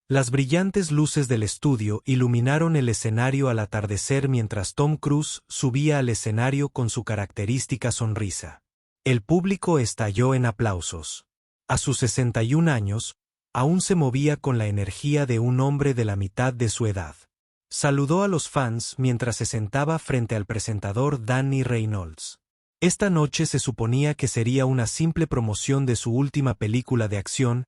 Las brillantes luces del estudio iluminaron el escenario al atardecer mientras Tom Cruise subía al escenario con su característica sonrisa. El público estalló en aplausos. A sus 61 años, aún se movía con la energía de un hombre de la mitad de su edad. Saludó a los fans mientras se sentaba frente al presentador Danny Reynolds. Esta noche se suponía que sería una simple promoción de su última película de acción,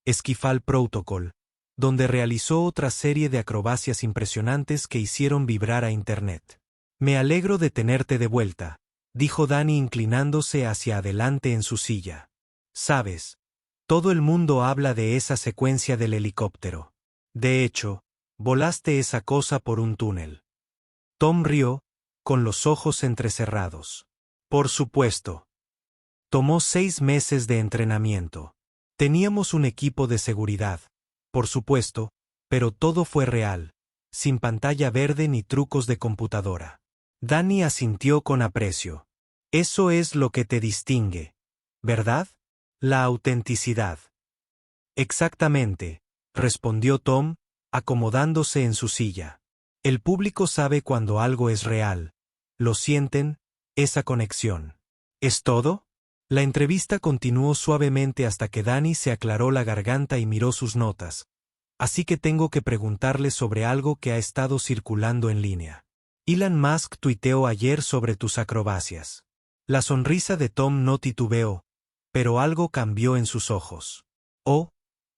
Skyfall Protocol, donde realizó otra serie de acrobacias impresionantes que hicieron vibrar a Internet. Me alegro de tenerte de vuelta, dijo Danny inclinándose hacia adelante en su silla. Sabes, todo el mundo habla de esa secuencia del helicóptero. De hecho, volaste esa cosa por un túnel. Tom rió, con los ojos entrecerrados. Por supuesto. Tomó 6 meses de entrenamiento. Teníamos un equipo de seguridad, por supuesto, pero todo fue real, sin pantalla verde ni trucos de computadora. Danny asintió con aprecio. Eso es lo que te distingue, ¿verdad? La autenticidad. Exactamente, respondió Tom, acomodándose en su silla. El público sabe cuando algo es real. Lo sienten, esa conexión. ¿Es todo? La entrevista continuó suavemente hasta que Danny se aclaró la garganta y miró sus notas. Así que tengo que preguntarle sobre algo que ha estado circulando en línea. Elon Musk tuiteó ayer sobre tus acrobacias. La sonrisa de Tom no titubeó, pero algo cambió en sus ojos. Oh,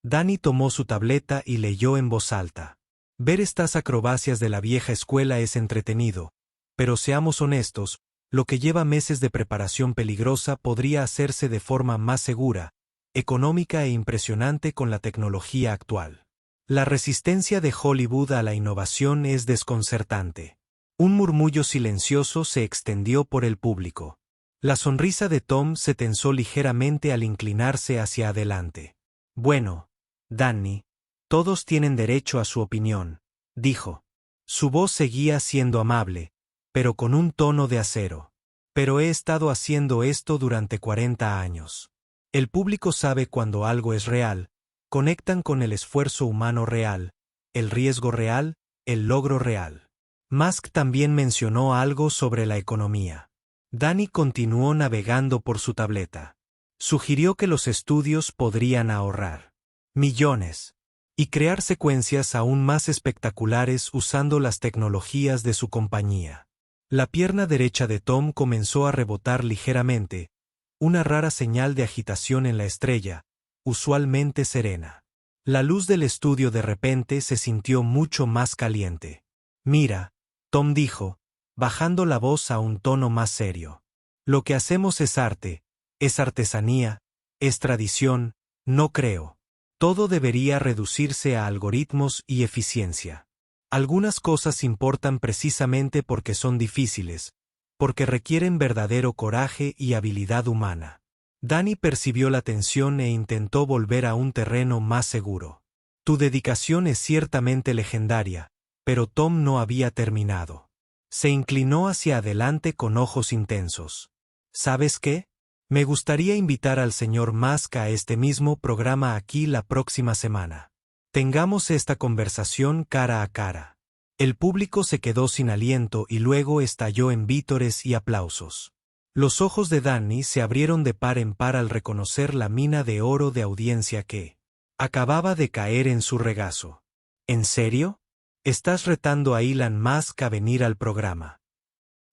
Danny tomó su tableta y leyó en voz alta. Ver estas acrobacias de la vieja escuela es entretenido, pero seamos honestos, lo que lleva meses de preparación peligrosa podría hacerse de forma más segura, económica e impresionante con la tecnología actual. La resistencia de Hollywood a la innovación es desconcertante. Un murmullo silencioso se extendió por el público. La sonrisa de Tom se tensó ligeramente al inclinarse hacia adelante. Bueno, Danny, todos tienen derecho a su opinión, dijo. Su voz seguía siendo amable, pero con un tono de acero. Pero he estado haciendo esto durante 40 años. El público sabe cuando algo es real, conectan con el esfuerzo humano real, el riesgo real, el logro real. Musk también mencionó algo sobre la economía. Danny continuó navegando por su tableta. Sugirió que los estudios podrían ahorrar millones y crear secuencias aún más espectaculares usando las tecnologías de su compañía. La pierna derecha de Tom comenzó a rebotar ligeramente, una rara señal de agitación en la estrella, usualmente serena. La luz del estudio de repente se sintió mucho más caliente. Mira, Tom dijo, bajando la voz a un tono más serio. Lo que hacemos es arte, es artesanía, es tradición, no creo. Todo debería reducirse a algoritmos y eficiencia. Algunas cosas importan precisamente porque son difíciles, porque requieren verdadero coraje y habilidad humana. Danny percibió la tensión e intentó volver a un terreno más seguro. Tu dedicación es ciertamente legendaria, pero Tom no había terminado. Se inclinó hacia adelante con ojos intensos. ¿Sabes qué? Me gustaría invitar al señor Musk a este mismo programa aquí la próxima semana. Tengamos esta conversación cara a cara. El público se quedó sin aliento y luego estalló en vítores y aplausos. Los ojos de Danny se abrieron de par en par al reconocer la mina de oro de audiencia que acababa de caer en su regazo. ¿En serio? Estás retando a Elon Musk a venir al programa.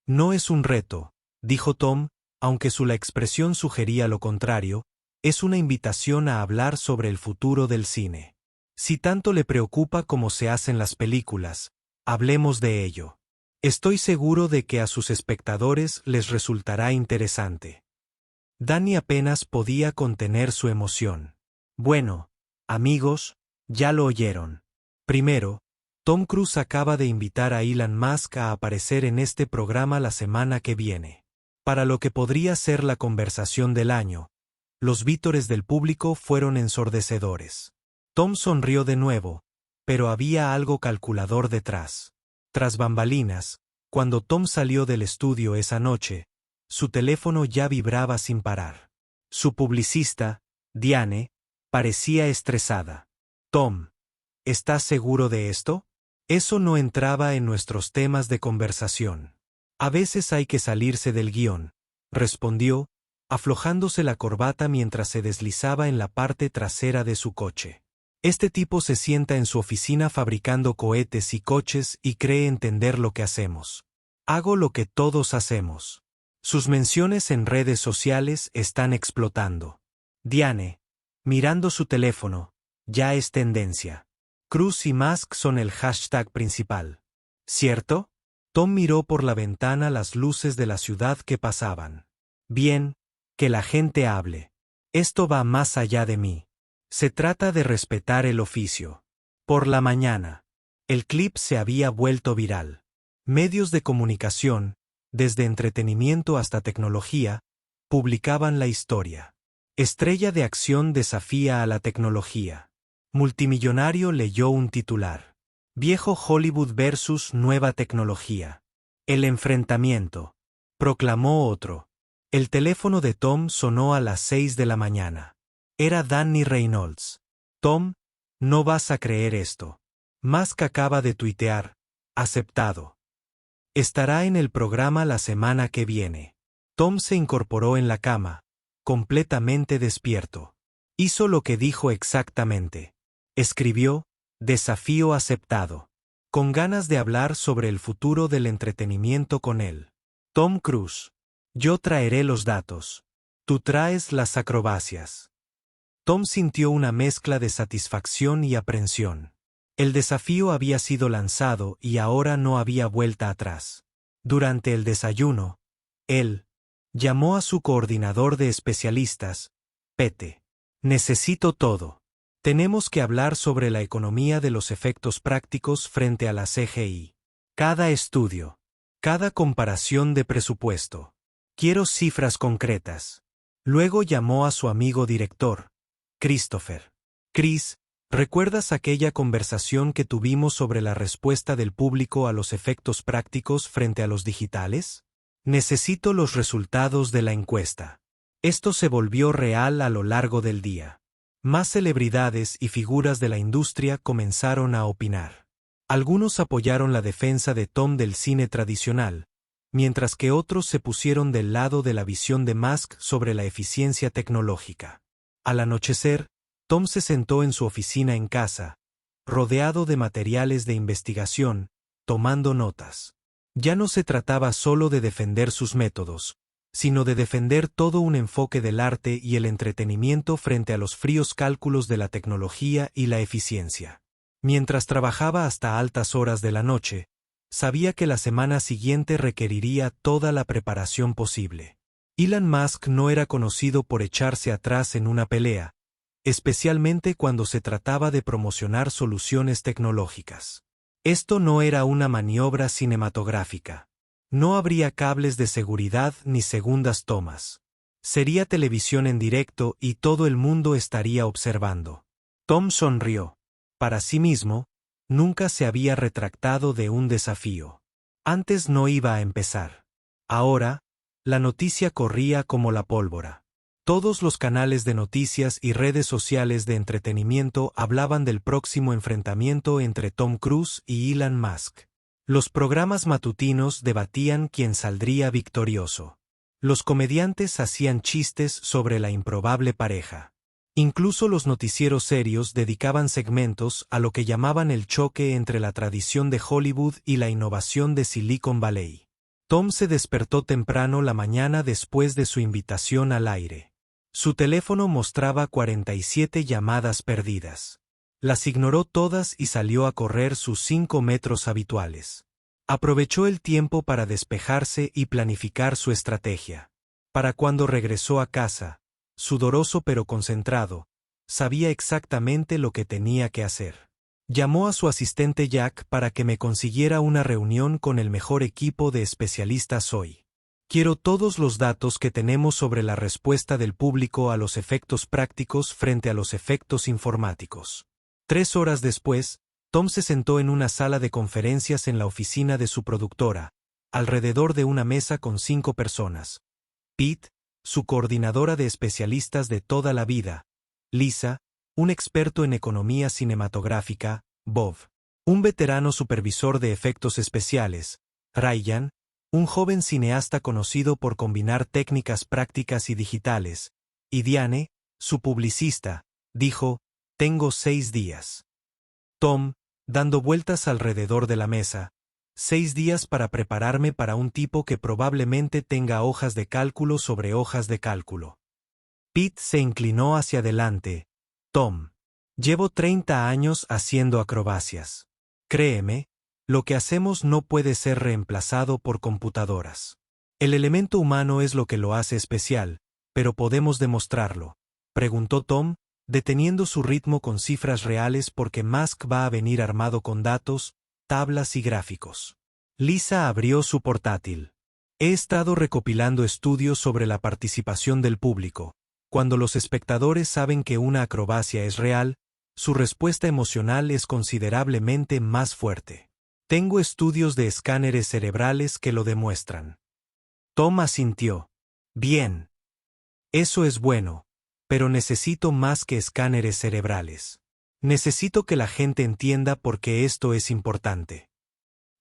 No es un reto, dijo Tom, aunque su expresión sugería lo contrario, es una invitación a hablar sobre el futuro del cine. Si tanto le preocupa cómo se hacen las películas, hablemos de ello. Estoy seguro de que a sus espectadores les resultará interesante. Danny apenas podía contener su emoción. Bueno, amigos, ya lo oyeron. Primero, Tom Cruise acaba de invitar a Elon Musk a aparecer en este programa la semana que viene. Para lo que podría ser la conversación del año, los vítores del público fueron ensordecedores. Tom sonrió de nuevo, pero había algo calculador detrás. Tras bambalinas, cuando Tom salió del estudio esa noche, su teléfono ya vibraba sin parar. Su publicista, Diane, parecía estresada. Tom, ¿Estás seguro de esto? Eso no entraba en nuestros temas de conversación. A veces hay que salirse del guión, respondió, aflojándose la corbata mientras se deslizaba en la parte trasera de su coche. Este tipo se sienta en su oficina fabricando cohetes y coches y cree entender lo que hacemos. Hago lo que todos hacemos. Sus menciones en redes sociales están explotando. Diane, mirando su teléfono, ya es tendencia. Cruz y Musk son el hashtag principal. ¿Cierto? Tom miró por la ventana las luces de la ciudad que pasaban. Bien, que la gente hable. Esto va más allá de mí. Se trata de respetar el oficio. Por la mañana, el clip se había vuelto viral. Medios de comunicación, desde entretenimiento hasta tecnología, publicaban la historia. Estrella de acción desafía a la tecnología. Multimillonario leyó un titular. Viejo Hollywood versus nueva tecnología. El enfrentamiento. Proclamó otro. El teléfono de Tom sonó a las 6 de la mañana. Era Danny Reynolds. Tom, no vas a creer esto. Musk acaba de tuitear. Aceptado. Estará en el programa la semana que viene. Tom se incorporó en la cama, completamente despierto. Hizo lo que dijo exactamente. Escribió, desafío aceptado. Con ganas de hablar sobre el futuro del entretenimiento con él. Tom Cruise. Yo traeré los datos. Tú traes las acrobacias. Tom sintió una mezcla de satisfacción y aprensión. El desafío había sido lanzado y ahora no había vuelta atrás. Durante el desayuno, él llamó a su coordinador de especialistas, Pete. Necesito todo. Tenemos que hablar sobre la economía de los efectos prácticos frente a la CGI. Cada estudio. Cada comparación de presupuesto. Quiero cifras concretas. Luego llamó a su amigo director, Christopher. Chris, ¿recuerdas aquella conversación que tuvimos sobre la respuesta del público a los efectos prácticos frente a los digitales? Necesito los resultados de la encuesta. Esto se volvió real a lo largo del día. Más celebridades y figuras de la industria comenzaron a opinar. Algunos apoyaron la defensa de Tom del cine tradicional, mientras que otros se pusieron del lado de la visión de Musk sobre la eficiencia tecnológica. Al anochecer, Tom se sentó en su oficina en casa, rodeado de materiales de investigación, tomando notas. Ya no se trataba solo de defender sus métodos, sino de defender todo un enfoque del arte y el entretenimiento frente a los fríos cálculos de la tecnología y la eficiencia. Mientras trabajaba hasta altas horas de la noche, sabía que la semana siguiente requeriría toda la preparación posible. Elon Musk no era conocido por echarse atrás en una pelea, especialmente cuando se trataba de promocionar soluciones tecnológicas. Esto no era una maniobra cinematográfica. No habría cables de seguridad ni segundas tomas. Sería televisión en directo y todo el mundo estaría observando. Tom sonrió. Para sí mismo, nunca se había retractado de un desafío. Antes no iba a empezar. Ahora, la noticia corría como la pólvora. Todos los canales de noticias y redes sociales de entretenimiento hablaban del próximo enfrentamiento entre Tom Cruise y Elon Musk. Los programas matutinos debatían quién saldría victorioso. Los comediantes hacían chistes sobre la improbable pareja. Incluso los noticieros serios dedicaban segmentos a lo que llamaban el choque entre la tradición de Hollywood y la innovación de Silicon Valley. Tom se despertó temprano la mañana después de su invitación al aire. Su teléfono mostraba 47 llamadas perdidas. Las ignoró todas y salió a correr sus 5 metros habituales. Aprovechó el tiempo para despejarse y planificar su estrategia. Para cuando regresó a casa, sudoroso pero concentrado, sabía exactamente lo que tenía que hacer. Llamó a su asistente Jack para que me consiguiera una reunión con el mejor equipo de especialistas hoy. Quiero todos los datos que tenemos sobre la respuesta del público a los efectos prácticos frente a los efectos informáticos. 3 horas después, Tom se sentó en una sala de conferencias en la oficina de su productora, alrededor de una mesa con 5 personas. Pete, su coordinadora de especialistas de toda la vida, Lisa, un experto en economía cinematográfica, Bob, un veterano supervisor de efectos especiales, Ryan, un joven cineasta conocido por combinar técnicas prácticas y digitales, y Diane, su publicista, dijo, «Tengo 6 días». Tom, dando vueltas alrededor de la mesa, 6 días para prepararme para un tipo que probablemente tenga hojas de cálculo sobre hojas de cálculo. Pete se inclinó hacia adelante. Tom, llevo 30 años haciendo acrobacias. Créeme, lo que hacemos no puede ser reemplazado por computadoras. El elemento humano es lo que lo hace especial, pero podemos demostrarlo, preguntó Tom, deteniendo su ritmo con cifras reales porque Musk va a venir armado con datos, tablas y gráficos. Lisa abrió su portátil. He estado recopilando estudios sobre la participación del público. Cuando los espectadores saben que una acrobacia es real, su respuesta emocional es considerablemente más fuerte. Tengo estudios de escáneres cerebrales que lo demuestran. Tom asintió. Bien. Eso es bueno, pero necesito más que escáneres cerebrales. Necesito que la gente entienda por qué esto es importante.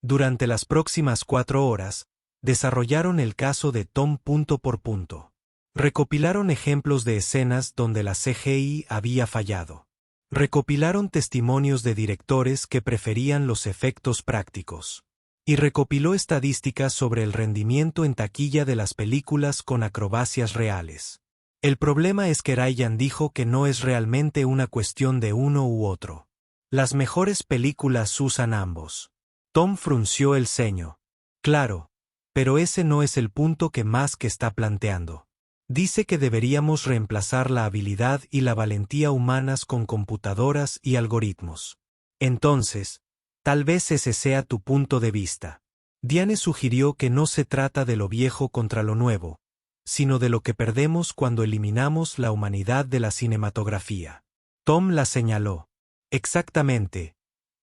Durante las próximas 4 horas, desarrollaron el caso de Tom punto por punto. Recopilaron ejemplos de escenas donde la CGI había fallado. Recopilaron testimonios de directores que preferían los efectos prácticos. Y recopiló estadísticas sobre el rendimiento en taquilla de las películas con acrobacias reales. El problema es que Ryan dijo que no es realmente una cuestión de uno u otro. Las mejores películas usan ambos. Tom frunció el ceño. Claro, pero ese no es el punto que Musk está planteando. Dice que deberíamos reemplazar la habilidad y la valentía humanas con computadoras y algoritmos. Entonces, tal vez ese sea tu punto de vista. Diane sugirió que no se trata de lo viejo contra lo nuevo, sino de lo que perdemos cuando eliminamos la humanidad de la cinematografía. Tom la señaló. Exactamente.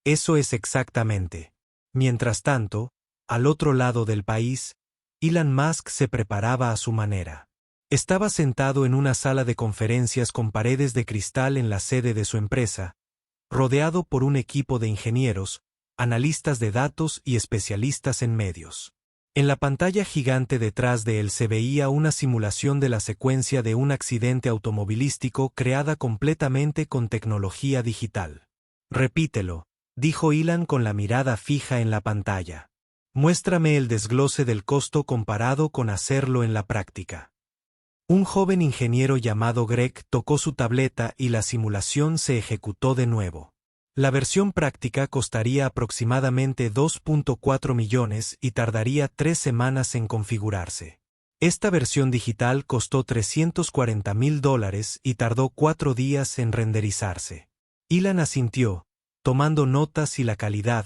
Eso es exactamente. Mientras tanto, al otro lado del país, Elon Musk se preparaba a su manera. Estaba sentado en una sala de conferencias con paredes de cristal en la sede de su empresa, rodeado por un equipo de ingenieros, analistas de datos y especialistas en medios. En la pantalla gigante detrás de él se veía una simulación de la secuencia de un accidente automovilístico creada completamente con tecnología digital. Repítelo, dijo Elon con la mirada fija en la pantalla. Muéstrame el desglose del costo comparado con hacerlo en la práctica. Un joven ingeniero llamado Greg tocó su tableta y la simulación se ejecutó de nuevo. La versión práctica costaría aproximadamente 2.4 millones y tardaría 3 semanas en configurarse. Esta versión digital costó $340,000 y tardó 4 días en renderizarse. Elon asintió, tomando notas y la calidad.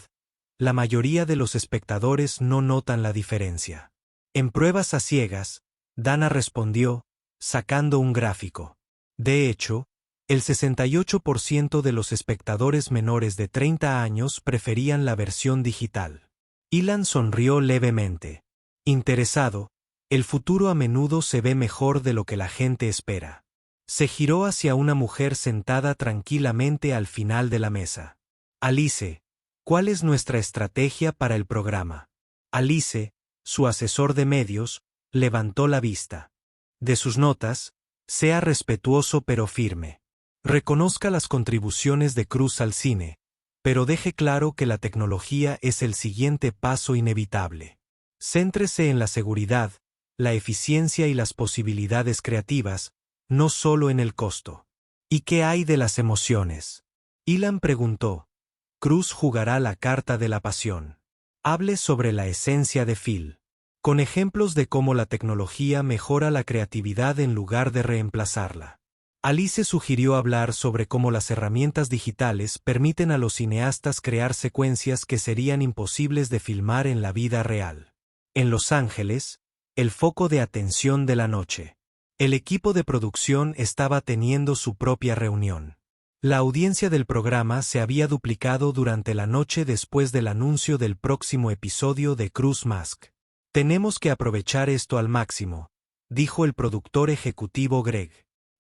La mayoría de los espectadores no notan la diferencia. En pruebas a ciegas, Dana respondió, sacando un gráfico. De hecho, el 68% de los espectadores menores de 30 años preferían la versión digital. Elon sonrió levemente. Interesado, el futuro a menudo se ve mejor de lo que la gente espera. Se giró hacia una mujer sentada tranquilamente al final de la mesa. Alice, ¿cuál es nuestra estrategia para el programa? Alice, su asesor de medios, levantó la vista. De sus notas, sea respetuoso pero firme. Reconozca las contribuciones de Cruz al cine, pero deje claro que la tecnología es el siguiente paso inevitable. Céntrese en la seguridad, la eficiencia y las posibilidades creativas, no solo en el costo. ¿Y qué hay de las emociones? Elon preguntó. Cruz jugará la carta de la pasión. Hable sobre la esencia de Phil. Con ejemplos de cómo la tecnología mejora la creatividad en lugar de reemplazarla. Alice sugirió hablar sobre cómo las herramientas digitales permiten a los cineastas crear secuencias que serían imposibles de filmar en la vida real. En Los Ángeles, el foco de atención de la noche. El equipo de producción estaba teniendo su propia reunión. La audiencia del programa se había duplicado durante la noche después del anuncio del próximo episodio de Cruz Musk. Tenemos que aprovechar esto al máximo, dijo el productor ejecutivo Greg.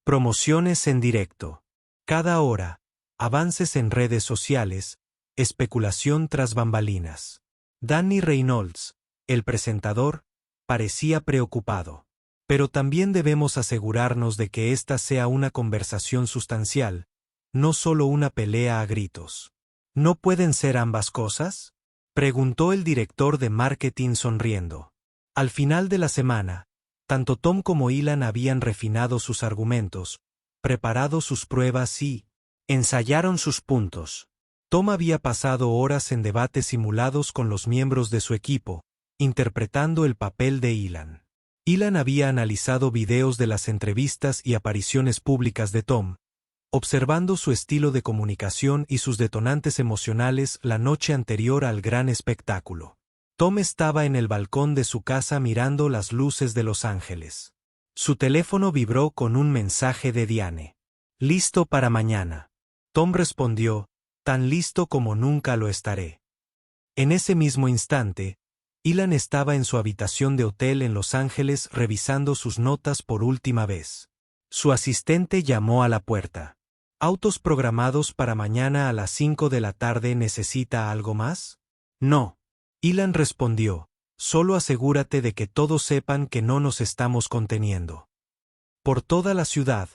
Promociones en directo. Cada hora, avances en redes sociales, Especulación tras bambalinas. Danny Reynolds, el presentador, parecía preocupado. Pero también debemos asegurarnos de que esta sea una conversación sustancial, no solo una pelea a gritos. ¿No pueden ser ambas cosas?, preguntó el director de marketing sonriendo. Al final de la semana, tanto Tom como Ilan habían refinado sus argumentos, preparado sus pruebas y ensayaron sus puntos. Tom había pasado horas en debates simulados con los miembros de su equipo, interpretando el papel de Ilan. Ilan había analizado videos de las entrevistas y apariciones públicas de Tom, observando su estilo de comunicación y sus detonantes emocionales la noche anterior al gran espectáculo. Tom estaba en el balcón de su casa mirando las luces de Los Ángeles. Su teléfono vibró con un mensaje de Diane. «Listo para mañana». Tom respondió, «Tan listo como nunca lo estaré». En ese mismo instante, Ilan estaba en su habitación de hotel en Los Ángeles revisando sus notas por última vez. Su asistente llamó a la puerta. «¿Autos programados para mañana a las 5 de la tarde necesita algo más?» «No». Ilan respondió, «Solo asegúrate de que todos sepan que no nos estamos conteniendo». Por toda la ciudad,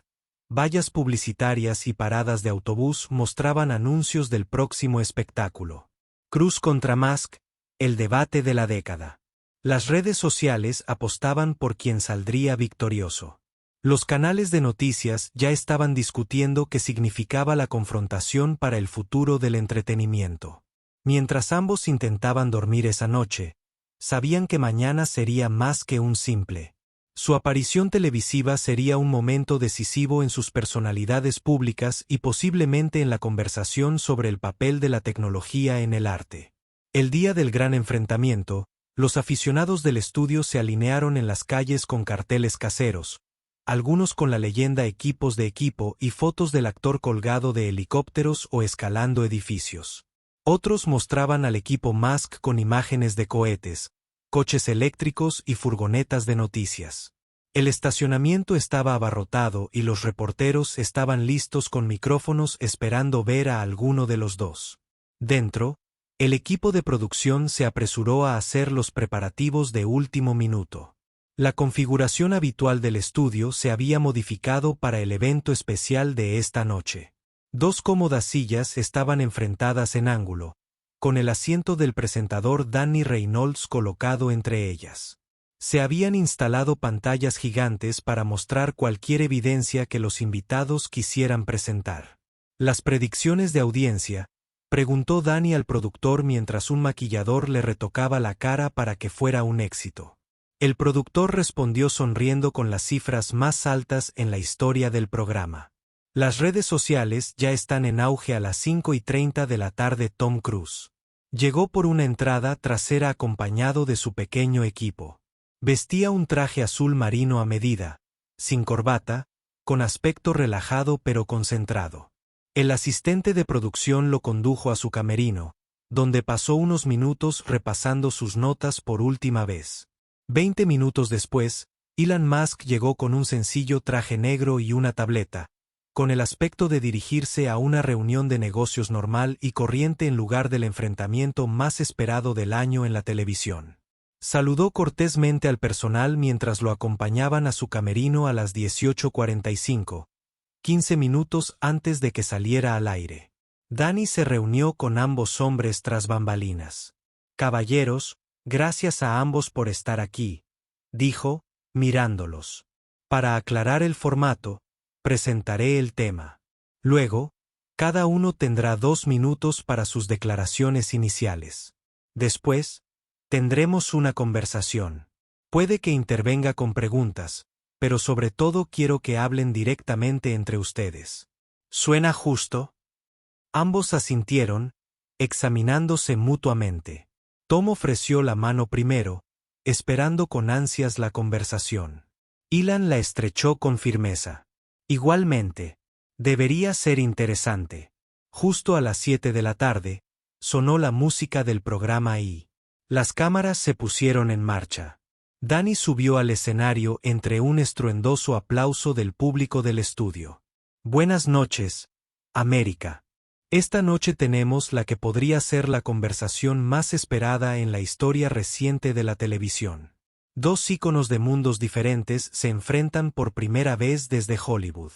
vallas publicitarias y paradas de autobús mostraban anuncios del próximo espectáculo. Cruz contra Musk, el debate de la década. Las redes sociales apostaban por quien saldría victorioso. Los canales de noticias ya estaban discutiendo qué significaba la confrontación para el futuro del entretenimiento. Mientras ambos intentaban dormir esa noche, sabían que mañana sería más que un simple. Su aparición televisiva sería un momento decisivo en sus personalidades públicas y posiblemente en la conversación sobre el papel de la tecnología en el arte. El día del gran enfrentamiento, los aficionados del estudio se alinearon en las calles con carteles caseros, algunos con la leyenda equipos de equipo y fotos del actor colgado de helicópteros o escalando edificios. Otros mostraban al equipo Musk con imágenes de cohetes, coches eléctricos y furgonetas de noticias. El estacionamiento estaba abarrotado y los reporteros estaban listos con micrófonos esperando ver a alguno de los dos. Dentro, el equipo de producción se apresuró a hacer los preparativos de último minuto. La configuración habitual del estudio se había modificado para el evento especial de esta noche. 2 cómodas sillas estaban enfrentadas en ángulo, con el asiento del presentador Danny Reynolds colocado entre ellas. Se habían instalado pantallas gigantes para mostrar cualquier evidencia que los invitados quisieran presentar. ¿Las predicciones de audiencia?, preguntó Danny al productor mientras un maquillador le retocaba la cara para que fuera un éxito. El productor respondió sonriendo con las cifras más altas en la historia del programa. Las redes sociales ya están en auge a las 5:30 de la tarde. Tom Cruise llegó por una entrada trasera acompañado de su pequeño equipo. Vestía un traje azul marino a medida, sin corbata, con aspecto relajado pero concentrado. El asistente de producción lo condujo a su camerino, donde pasó unos minutos repasando sus notas por última vez. 20 minutos después, Elon Musk llegó con un sencillo traje negro y una tableta, con el aspecto de dirigirse a una reunión de negocios normal y corriente en lugar del enfrentamiento más esperado del año en la televisión. Saludó cortésmente al personal mientras lo acompañaban a su camerino a las 18:45, 15 minutos antes de que saliera al aire. Danny se reunió con ambos hombres tras bambalinas. «Caballeros, gracias a ambos por estar aquí», dijo, mirándolos. «Para aclarar el formato, presentaré el tema. Luego, cada uno tendrá 2 minutos para sus declaraciones iniciales. Después, tendremos una conversación. Puede que intervenga con preguntas, pero sobre todo quiero que hablen directamente entre ustedes. ¿Suena justo?». Ambos asintieron, examinándose mutuamente. Tom ofreció la mano primero, esperando con ansias la conversación. Elon la estrechó con firmeza. «Igualmente. Debería ser interesante». Justo a las 7 de la tarde, sonó la música del programa y las cámaras se pusieron en marcha. Danny subió al escenario entre un estruendoso aplauso del público del estudio. «Buenas noches, América», Esta noche tenemos la que podría ser la conversación más esperada en la historia reciente de la televisión. Dos íconos de mundos diferentes se enfrentan por primera vez desde Hollywood.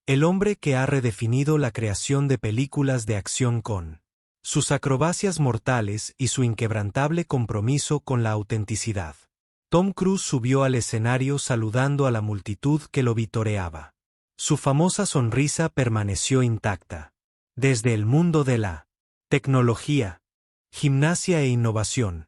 El hombre que ha redefinido la creación de películas de acción con sus acrobacias mortales y su inquebrantable compromiso con la autenticidad. Tom Cruise subió al escenario saludando a la multitud que lo vitoreaba. Su famosa sonrisa permaneció intacta. Desde el mundo de la tecnología, gimnasia e innovación,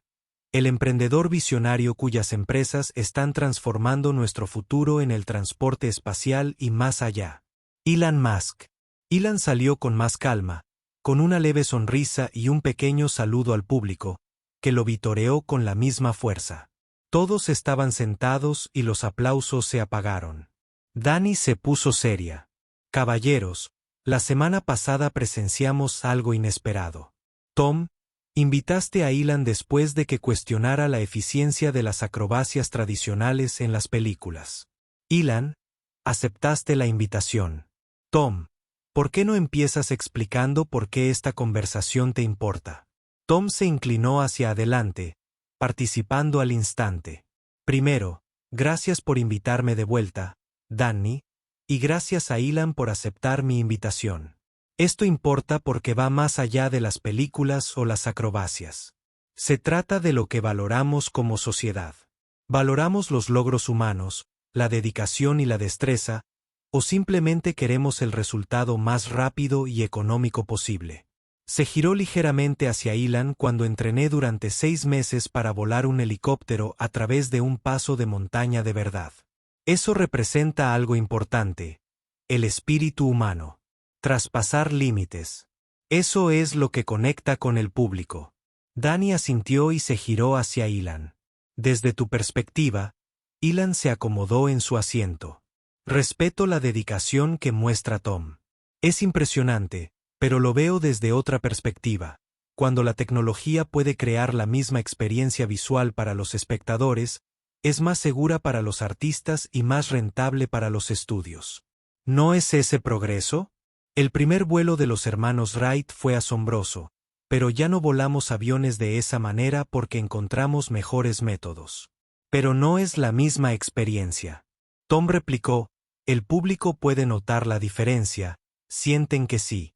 el emprendedor visionario cuyas empresas están transformando nuestro futuro en el transporte espacial y más allá. Elon Musk. Elon salió con más calma, con una leve sonrisa y un pequeño saludo al público, que lo vitoreó con la misma fuerza. Todos estaban sentados y los aplausos se apagaron. Dani se puso seria. Caballeros, la semana pasada presenciamos algo inesperado. Tom, invitaste a Elon después de que cuestionara la eficiencia de las acrobacias tradicionales en las películas. Elon, aceptaste la invitación. Tom, ¿por qué no empiezas explicando por qué esta conversación te importa? Tom se inclinó hacia adelante, participando al instante. Primero, gracias por invitarme de vuelta, Danny, y gracias a Elon por aceptar mi invitación. Esto importa porque va más allá de las películas o las acrobacias. Se trata de lo que valoramos como sociedad. ¿Valoramos los logros humanos, la dedicación y la destreza, o simplemente queremos el resultado más rápido y económico posible? Se giró ligeramente hacia Elon cuando entrené durante 6 meses para volar un helicóptero a través de un paso de montaña de verdad. Eso representa algo importante, el espíritu humano. Traspasar límites. Eso es lo que conecta con el público. Danny asintió y se giró hacia Elon. Desde tu perspectiva, Elon se acomodó en su asiento. Respeto la dedicación que muestra Tom. Es impresionante, pero lo veo desde otra perspectiva. Cuando la tecnología puede crear la misma experiencia visual para los espectadores, es más segura para los artistas y más rentable para los estudios. ¿No es ese progreso? El primer vuelo de los hermanos Wright fue asombroso, pero ya no volamos aviones de esa manera porque encontramos mejores métodos. Pero no es la misma experiencia. Tom replicó, el público puede notar la diferencia, sienten que sí.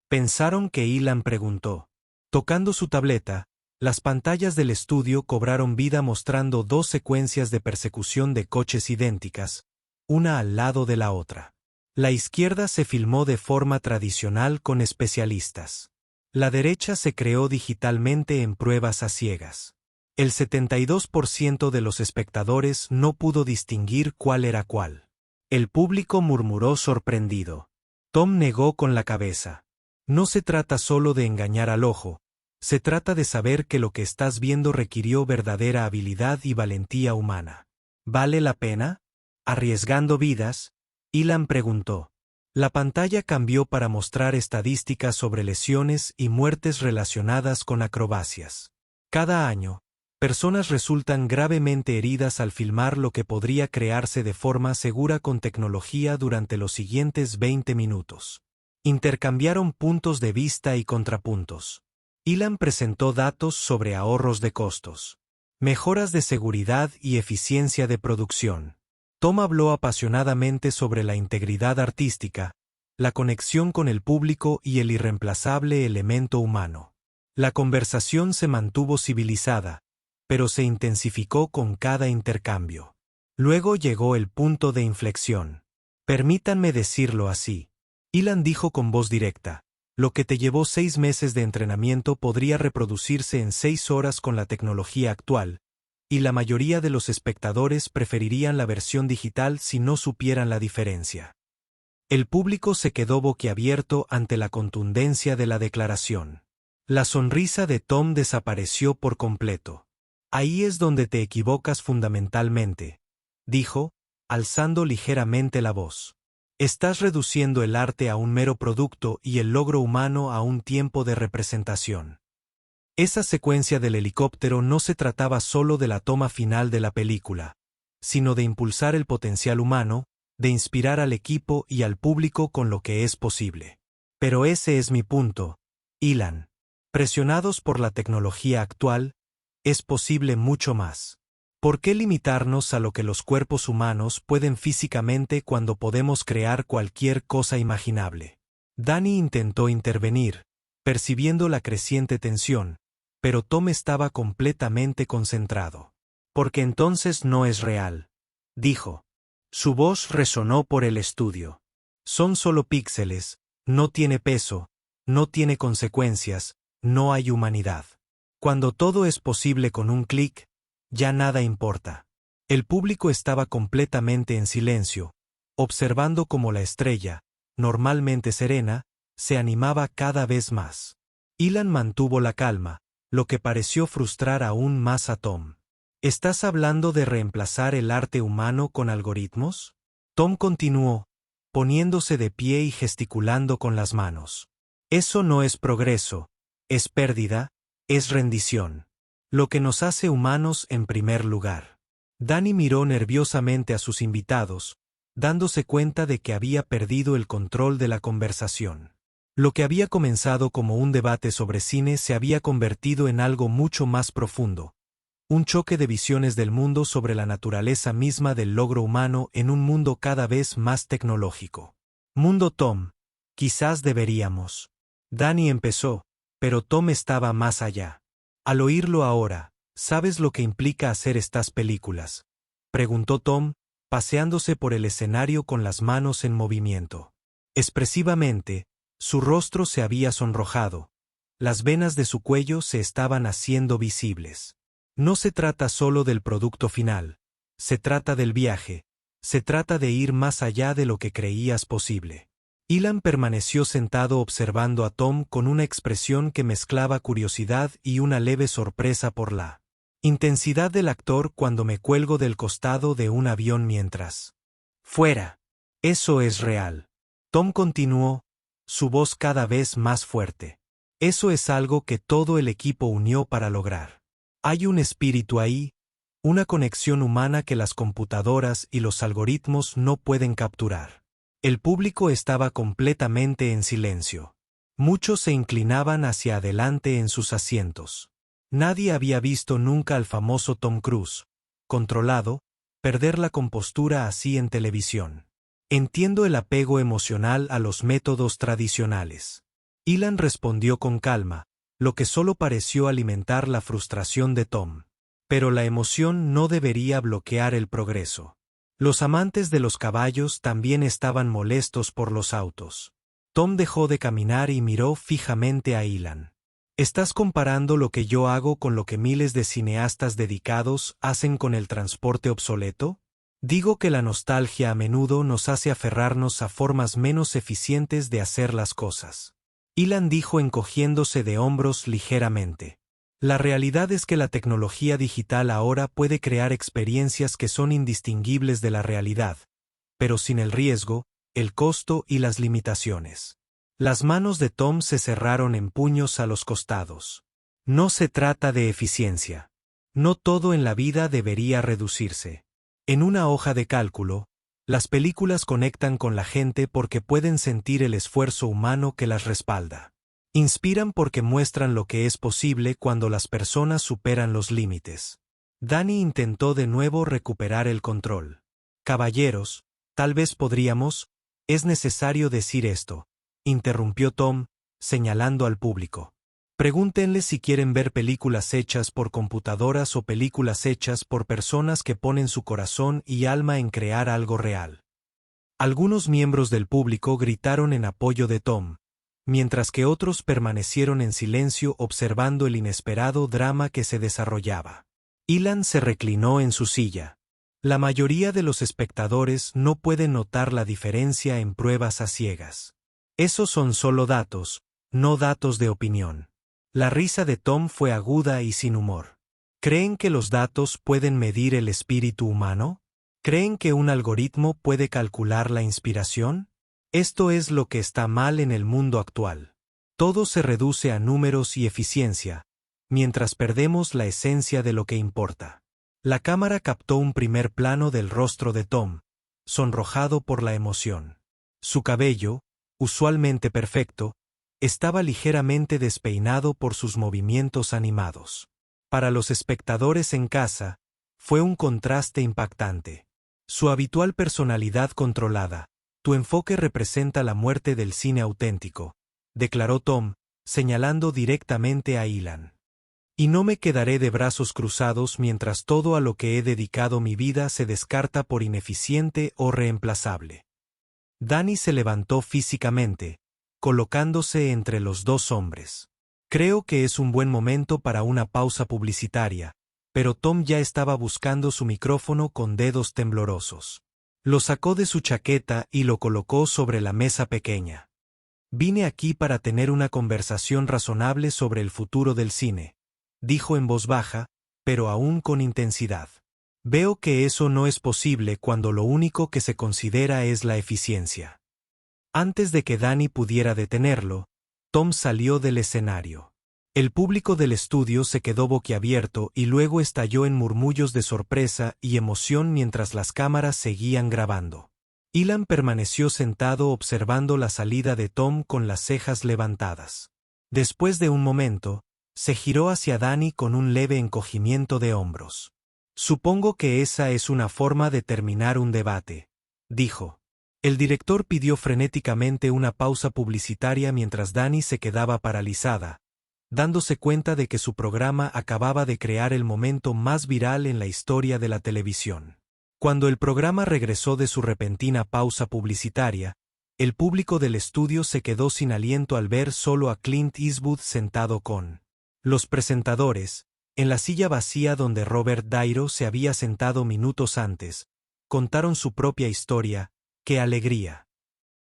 Pensaron que Elon preguntó. Tocando su tableta, las pantallas del estudio cobraron vida mostrando 2 secuencias de persecución de coches idénticas, una al lado de la otra. La izquierda se filmó de forma tradicional con especialistas. La derecha se creó digitalmente en pruebas a ciegas. El 72% de los espectadores no pudo distinguir cuál era cuál. El público murmuró sorprendido. Tom negó con la cabeza. No se trata solo de engañar al ojo, se trata de saber que lo que estás viendo requirió verdadera habilidad y valentía humana. ¿Vale la pena? ¿Arriesgando vidas? Elon preguntó. La pantalla cambió para mostrar estadísticas sobre lesiones y muertes relacionadas con acrobacias. Cada año, personas resultan gravemente heridas al filmar lo que podría crearse de forma segura con tecnología durante los siguientes 20 minutos. Intercambiaron puntos de vista y contrapuntos. Elon presentó datos sobre ahorros de costos, mejoras de seguridad y eficiencia de producción. Tom habló apasionadamente sobre la integridad artística, la conexión con el público y el irreemplazable elemento humano. La conversación se mantuvo civilizada, pero se intensificó con cada intercambio. Luego llegó el punto de inflexión. Permítanme decirlo así. Elon dijo con voz directa, lo que te llevó 6 meses de entrenamiento podría reproducirse en 6 horas con la tecnología actual, y la mayoría de los espectadores preferirían la versión digital si no supieran la diferencia. El público se quedó boquiabierto ante la contundencia de la declaración. La sonrisa de Tom desapareció por completo. Ahí es donde te equivocas fundamentalmente, dijo, alzando ligeramente la voz. Estás reduciendo el arte a un mero producto y el logro humano a un tiempo de representación. Esa secuencia del helicóptero no se trataba solo de la toma final de la película, sino de impulsar el potencial humano, de inspirar al equipo y al público con lo que es posible. Pero ese es mi punto, Ilan. Presionados por la tecnología actual, es posible mucho más. ¿Por qué limitarnos a lo que los cuerpos humanos pueden físicamente cuando podemos crear cualquier cosa imaginable? Danny intentó intervenir, percibiendo la creciente tensión, pero Tom estaba completamente concentrado. Porque entonces no es real, dijo. Su voz resonó por el estudio. Son solo píxeles, no tiene peso, no tiene consecuencias, no hay humanidad. Cuando todo es posible con un clic, ya nada importa. El público estaba completamente en silencio, observando cómo la estrella, normalmente serena, se animaba cada vez más. Ilan mantuvo la calma, lo que pareció frustrar aún más a Tom. ¿Estás hablando de reemplazar el arte humano con algoritmos? Tom continuó, poniéndose de pie y gesticulando con las manos. Eso no es progreso, es pérdida, es rendición. Lo que nos hace humanos en primer lugar. Danny miró nerviosamente a sus invitados, dándose cuenta de que había perdido el control de la conversación. Lo que había comenzado como un debate sobre cine se había convertido en algo mucho más profundo. Un choque de visiones del mundo sobre la naturaleza misma del logro humano en un mundo cada vez más tecnológico. Mundo Tom, quizás deberíamos. Danny empezó, pero Tom estaba más allá. Al oírlo ahora, ¿sabes lo que implica hacer estas películas?, preguntó Tom, paseándose por el escenario con las manos en movimiento. Expresivamente, su rostro se había sonrojado. Las venas de su cuello se estaban haciendo visibles. No se trata solo del producto final, se trata del viaje, se trata de ir más allá de lo que creías posible. Ilan permaneció sentado observando a Tom con una expresión que mezclaba curiosidad y una leve sorpresa por la intensidad del actor cuando me cuelgo del costado de un avión mientras. Fuera. Eso es real. Tom continuó, su voz cada vez más fuerte. Eso es algo que todo el equipo unió para lograr. Hay un espíritu ahí, una conexión humana que las computadoras y los algoritmos no pueden capturar. El público estaba completamente en silencio. Muchos se inclinaban hacia adelante en sus asientos. Nadie había visto nunca al famoso Tom Cruise, controlado, perder la compostura así en televisión. Entiendo el apego emocional a los métodos tradicionales. Ilan respondió con calma, lo que solo pareció alimentar la frustración de Tom. Pero la emoción no debería bloquear el progreso. Los amantes de los caballos también estaban molestos por los autos. Tom dejó de caminar y miró fijamente a Ilan. ¿Estás comparando lo que yo hago con lo que miles de cineastas dedicados hacen con el transporte obsoleto? Digo que la nostalgia a menudo nos hace aferrarnos a formas menos eficientes de hacer las cosas. Ilan dijo encogiéndose de hombros ligeramente. La realidad es que la tecnología digital ahora puede crear experiencias que son indistinguibles de la realidad, pero sin el riesgo, el costo y las limitaciones. Las manos de Tom se cerraron en puños a los costados. No se trata de eficiencia. No todo en la vida debería reducirse. En una hoja de cálculo, las películas conectan con la gente porque pueden sentir el esfuerzo humano que las respalda. Inspiran porque muestran lo que es posible cuando las personas superan los límites. Danny intentó de nuevo recuperar el control. Caballeros, tal vez podríamos, es necesario decir esto, interrumpió Tom, señalando al público. Pregúntenle si quieren ver películas hechas por computadoras o películas hechas por personas que ponen su corazón y alma en crear algo real. Algunos miembros del público gritaron en apoyo de Tom, mientras que otros permanecieron en silencio observando el inesperado drama que se desarrollaba. Ilan se reclinó en su silla. La mayoría de los espectadores no pueden notar la diferencia en pruebas a ciegas. Esos son solo datos, no datos de opinión. La risa de Tom fue aguda y sin humor. ¿Creen que los datos pueden medir el espíritu humano? ¿Creen que un algoritmo puede calcular la inspiración? Esto es lo que está mal en el mundo actual. Todo se reduce a números y eficiencia, mientras perdemos la esencia de lo que importa. La cámara captó un primer plano del rostro de Tom, sonrojado por la emoción. Su cabello, usualmente perfecto, estaba ligeramente despeinado por sus movimientos animados. Para los espectadores en casa, fue un contraste impactante. Su habitual personalidad controlada, tu enfoque representa la muerte del cine auténtico, declaró Tom, señalando directamente a Ilan. Y no me quedaré de brazos cruzados mientras todo a lo que he dedicado mi vida se descarta por ineficiente o reemplazable. Danny se levantó físicamente, colocándose entre los dos hombres. Creo que es un buen momento para una pausa publicitaria, pero Tom ya estaba buscando su micrófono con dedos temblorosos. Lo sacó de su chaqueta y lo colocó sobre la mesa pequeña. Vine aquí para tener una conversación razonable sobre el futuro del cine, dijo en voz baja, pero aún con intensidad. Veo que eso no es posible cuando lo único que se considera es la eficiencia. Antes de que Danny pudiera detenerlo, Tom salió del escenario. El público del estudio se quedó boquiabierto y luego estalló en murmullos de sorpresa y emoción mientras las cámaras seguían grabando. Ilan permaneció sentado observando la salida de Tom con las cejas levantadas. Después de un momento, se giró hacia Danny con un leve encogimiento de hombros. Supongo que esa es una forma de terminar un debate, dijo. El director pidió frenéticamente una pausa publicitaria mientras Danny se quedaba paralizada, dándose cuenta de que su programa acababa de crear el momento más viral en la historia de la televisión. Cuando el programa regresó de su repentina pausa publicitaria, el público del estudio se quedó sin aliento al ver solo a Clint Eastwood sentado con los presentadores, en la silla vacía donde Robert De Niro se había sentado minutos antes. Contaron su propia historia. ¡Qué alegría!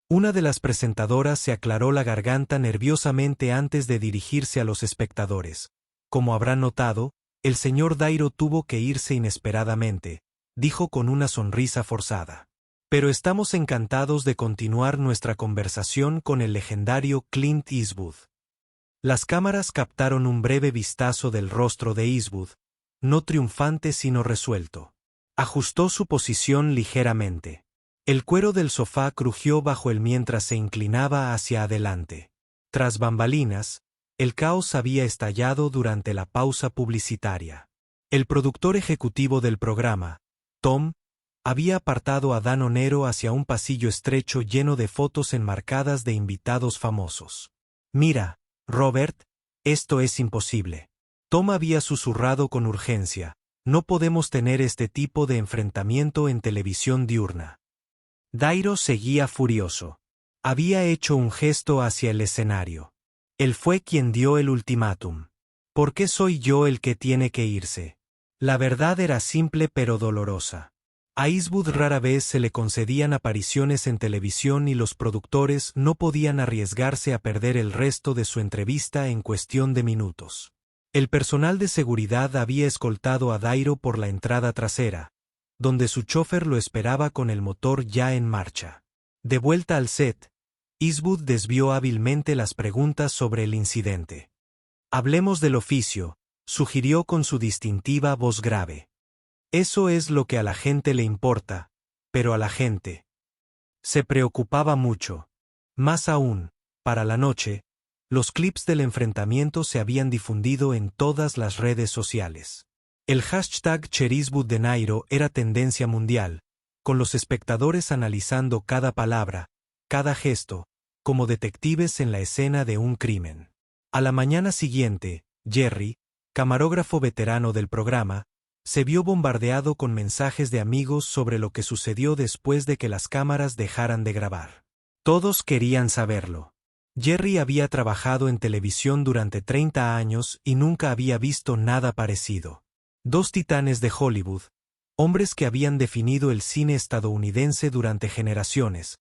Una de las presentadoras se aclaró la garganta nerviosamente antes de dirigirse a los espectadores. Como habrán notado, el señor De Niro tuvo que irse inesperadamente, dijo con una sonrisa forzada. Pero estamos encantados de continuar nuestra conversación con el legendario Clint Eastwood. Las cámaras captaron un breve vistazo del rostro de Eastwood, no triunfante sino resuelto. Ajustó su posición ligeramente. El cuero del sofá crujió bajo él mientras se inclinaba hacia adelante. Tras bambalinas, el caos había estallado durante la pausa publicitaria. El productor ejecutivo del programa, Tom, había apartado a Dan Onero hacia un pasillo estrecho lleno de fotos enmarcadas de invitados famosos. Mira, Robert, esto es imposible. Tom había susurrado con urgencia, no podemos tener este tipo de enfrentamiento en televisión diurna. De Niro seguía furioso. Había hecho un gesto hacia el escenario. Él fue quien dio el ultimátum. ¿Por qué soy yo el que tiene que irse? La verdad era simple pero dolorosa. A Eastwood rara vez se le concedían apariciones en televisión y los productores no podían arriesgarse a perder el resto de su entrevista en cuestión de minutos. El personal de seguridad había escoltado a De Niro por la entrada trasera, donde su chofer lo esperaba con el motor ya en marcha. De vuelta al set, Eastwood desvió hábilmente las preguntas sobre el incidente. Hablemos del oficio, sugirió con su distintiva voz grave. Eso es lo que a la gente le importa, pero a la gente se preocupaba mucho. Más aún, para la noche, los clips del enfrentamiento se habían difundido en todas las redes sociales. El hashtag #CheerEastwood de Niro era tendencia mundial, con los espectadores analizando cada palabra, cada gesto, como detectives en la escena de un crimen. A la mañana siguiente, Jerry, camarógrafo veterano del programa, se vio bombardeado con mensajes de amigos sobre lo que sucedió después de que las cámaras dejaran de grabar. Todos querían saberlo. Jerry había trabajado en televisión durante 30 años y nunca había visto nada parecido. Dos titanes de Hollywood, hombres que habían definido el cine estadounidense durante generaciones,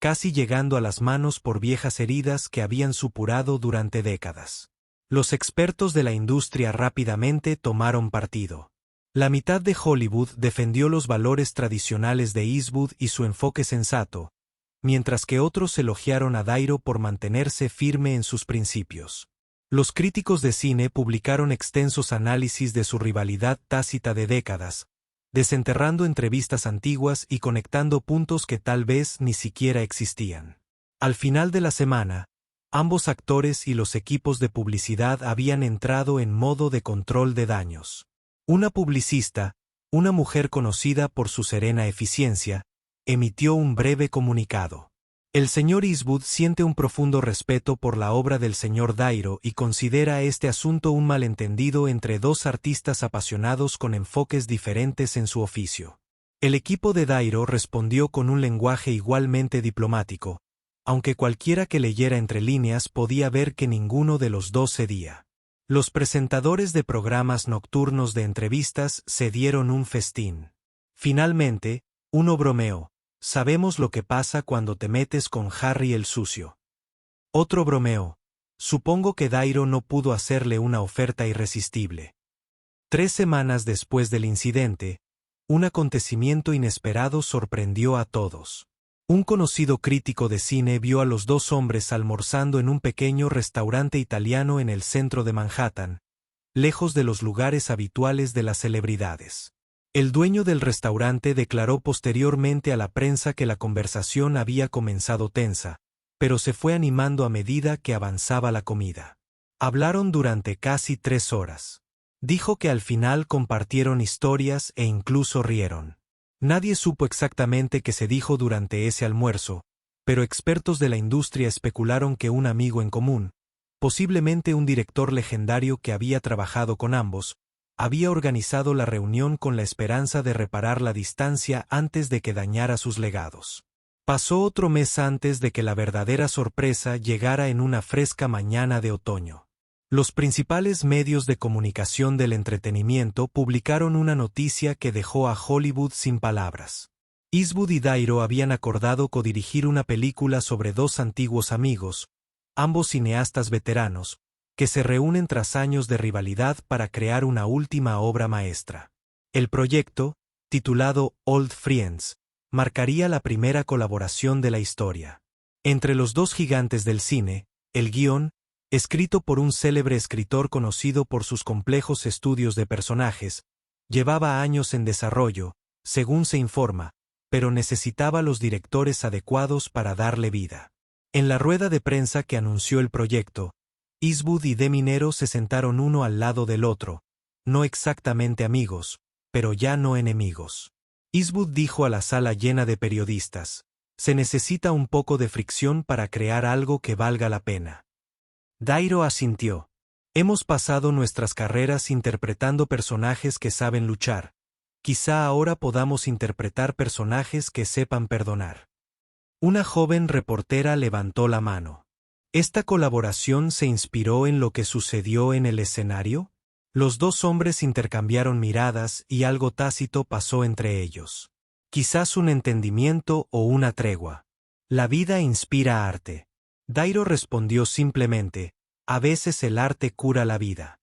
casi llegando a las manos por viejas heridas que habían supurado durante décadas. Los expertos de la industria rápidamente tomaron partido. La mitad de Hollywood defendió los valores tradicionales de Eastwood y su enfoque sensato, mientras que otros elogiaron a De Niro por mantenerse firme en sus principios. Los críticos de cine publicaron extensos análisis de su rivalidad tácita de décadas, desenterrando entrevistas antiguas y conectando puntos que tal vez ni siquiera existían. Al final de la semana, ambos actores y los equipos de publicidad habían entrado en modo de control de daños. Una publicista, una mujer conocida por su serena eficiencia, emitió un breve comunicado. El señor Eastwood siente un profundo respeto por la obra del señor Dairo y considera este asunto un malentendido entre dos artistas apasionados con enfoques diferentes en su oficio. El equipo de Dairo respondió con un lenguaje igualmente diplomático, aunque cualquiera que leyera entre líneas podía ver que ninguno de los dos cedía. Los presentadores de programas nocturnos de entrevistas se dieron un festín. Finalmente, uno bromeó: «Sabemos lo que pasa cuando te metes con Harry el sucio». Otro bromeó: «Supongo que Dairo no pudo hacerle una oferta irresistible». 3 semanas después del incidente, un acontecimiento inesperado sorprendió a todos. Un conocido crítico de cine vio a los dos hombres almorzando en un pequeño restaurante italiano en el centro de Manhattan, lejos de los lugares habituales de las celebridades. El dueño del restaurante declaró posteriormente a la prensa que la conversación había comenzado tensa, pero se fue animando a medida que avanzaba la comida. Hablaron durante casi 3 horas. Dijo que al final compartieron historias e incluso rieron. Nadie supo exactamente qué se dijo durante ese almuerzo, pero expertos de la industria especularon que un amigo en común, posiblemente un director legendario que había trabajado con ambos, había organizado la reunión con la esperanza de reparar la distancia antes de que dañara sus legados. Pasó otro mes antes de que la verdadera sorpresa llegara en una fresca mañana de otoño. Los principales medios de comunicación del entretenimiento publicaron una noticia que dejó a Hollywood sin palabras. Eastwood y Dairo habían acordado codirigir una película sobre dos antiguos amigos, ambos cineastas veteranos, que se reúnen tras años de rivalidad para crear una última obra maestra. El proyecto, titulado Old Friends, marcaría la primera colaboración de la historia. Entre los dos gigantes del cine, el guión, escrito por un célebre escritor conocido por sus complejos estudios de personajes, llevaba años en desarrollo, según se informa, pero necesitaba los directores adecuados para darle vida. En la rueda de prensa que anunció el proyecto, Eastwood y Demi Nero se sentaron uno al lado del otro, no exactamente amigos, pero ya no enemigos. Eastwood dijo a la sala llena de periodistas: «Se necesita un poco de fricción para crear algo que valga la pena». Dairo asintió. «Hemos pasado nuestras carreras interpretando personajes que saben luchar. Quizá ahora podamos interpretar personajes que sepan perdonar». Una joven reportera levantó la mano. ¿Esta colaboración se inspiró en lo que sucedió en el escenario? Los dos hombres intercambiaron miradas y algo tácito pasó entre ellos. Quizás un entendimiento o una tregua. La vida inspira arte. Dairo respondió simplemente: «A veces el arte cura la vida».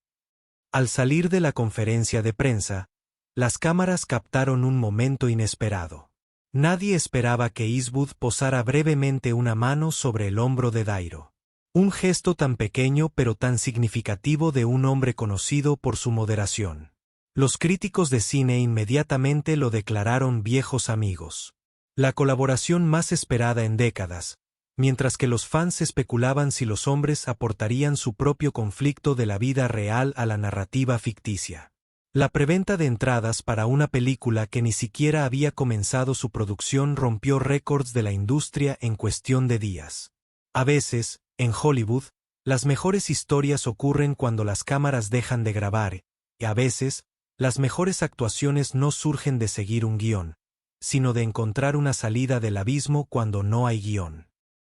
Al salir de la conferencia de prensa, las cámaras captaron un momento inesperado. Nadie esperaba que Eastwood posara brevemente una mano sobre el hombro de Dairo. Un gesto tan pequeño pero tan significativo de un hombre conocido por su moderación. Los críticos de cine inmediatamente lo declararon viejos amigos. La colaboración más esperada en décadas, mientras que los fans especulaban si los hombres aportarían su propio conflicto de la vida real a la narrativa ficticia. La preventa de entradas para una película que ni siquiera había comenzado su producción rompió récords de la industria en cuestión de días. A veces, en Hollywood, las mejores historias ocurren cuando las cámaras dejan de grabar, y a veces, las mejores actuaciones no surgen de seguir un guión, sino de encontrar una salida del abismo cuando no hay guión.